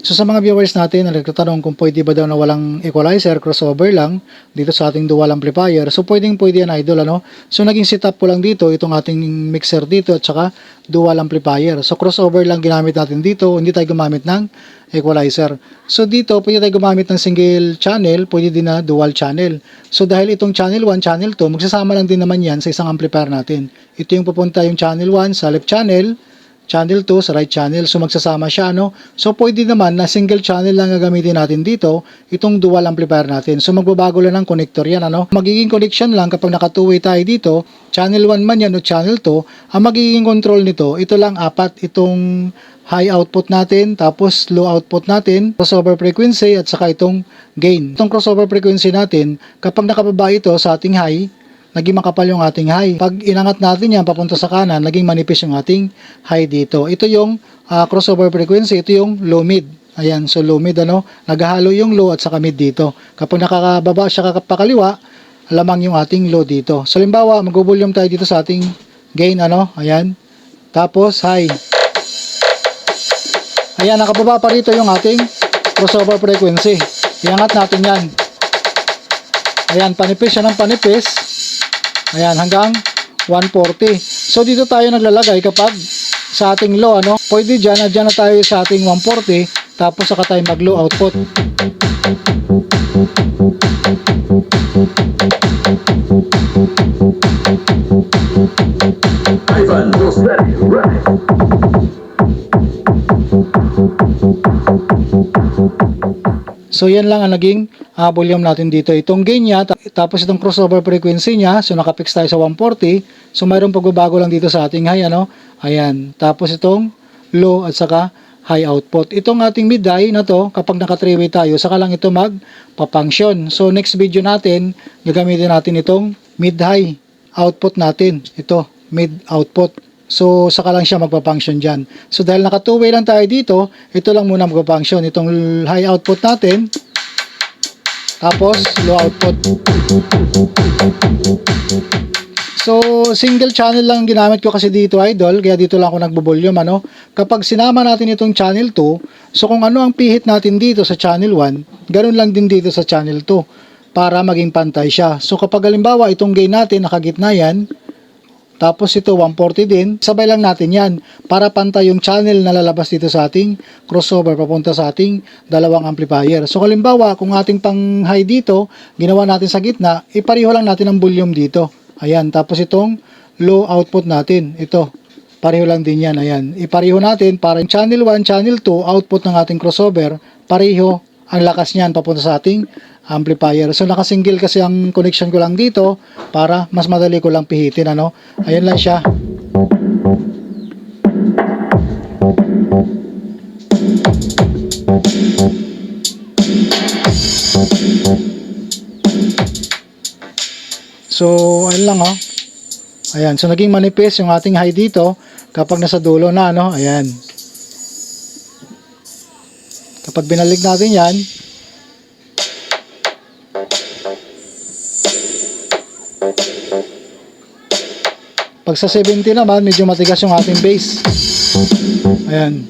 So sa mga viewers natin na nagtatanong kung pwede ba daw na walang equalizer, crossover lang dito sa ating dual amplifier. So pwede yan idol ano. So naging setup ko lang dito itong ating mixer dito at saka dual amplifier. So crossover lang ginamit natin dito, hindi tayo gumamit ng equalizer. So dito pwede tayo gumamit ng single channel, pwede din na dual channel. So dahil itong channel 1, channel 2, magsasama lang din naman yan sa isang amplifier natin. Ito yung pupunta yung channel 1 sa left channel, channel 2 sa right channel. So magsasama siya no. So pwede naman na single channel lang gagamitin natin dito itong dual amplifier natin. So magbabago lang ng connector yan ano. Magiging connection lang kapag naka two-way tayo dito, channel 1 man yan o channel 2, ang magiging control nito, ito lang apat, itong high output natin, tapos low output natin, crossover frequency at saka itong gain. Itong crossover frequency natin, kapag nakababa ito sa ating high, naging makapal yung ating high. Pag inangat natin yan papunta sa kanan, naging manipis yung ating high dito. Ito yung crossover frequency, ito yung low mid. Ayan, so low mid ano, naghahalo yung low at saka mid dito. Kapag nakakababa siya pakaliwa, lamang yung ating low dito. So limbawa, mag-volume tayo dito sa ating gain ano, ayan. Tapos high. Ayan, nakababa pa rito yung ating crossover frequency. Iangat natin yan. Ayan, panipis siya ng panipis. Ayan, hanggang 140. So, dito tayo naglalagay kapag sa ating low, ano, pwede dyan, dyan na tayo sa ating 140, tapos saka tayo mag-low output. Ivan, ready, right. So yan lang ang naging volume natin dito. Itong gain niya, tapos itong crossover frequency niya, so nakapix tayo sa 140. So mayroong pagbabago lang dito sa ating high, ano? Ayan. Tapos itong low at saka high output. Itong ating mid high na to, kapag naka 3-way tayo, saka lang ito magpa-function. So next video natin, gagamitin natin itong mid high output natin. Ito, mid output. So, saka lang siya magpa-function dyan. So, dahil naka two-way lang tayo dito, ito lang muna magpa-function. Itong high output natin, tapos low output. So, single channel lang ginamit ko kasi dito, idol. Kaya dito lang ako nagbo-volume, ano. Kapag sinama natin itong channel 2, so kung ano ang pihit natin dito sa channel 1, ganun lang din dito sa channel 2 para maging pantay siya. So, kapag halimbawa itong gain natin, nakagitna yan, tapos ito 140 din, sabay lang natin yan para pantay yung channel na lalabas dito sa ating crossover papunta sa ating dalawang amplifier. So halimbawa kung ating pang high dito, ginawa natin sa gitna, ipareho lang natin ang volume dito. Ayan, tapos itong low output natin, ito, pareho lang din yan. Ayan, ipareho natin para yung channel 1, channel 2, output ng ating crossover, pareho ang lakas niyan papunta sa ating amplifier. So naka-single kasi ang connection ko lang dito para mas madali ko lang pihitin ano. Ayun lang siya. So ayun lang oh. Ayan, so naging manipis yung ating high dito kapag nasa dulo na ano. Ayan. Kapag binalik natin yan, pag sa 70 naman, medyo matigas yung ating base. Ayan.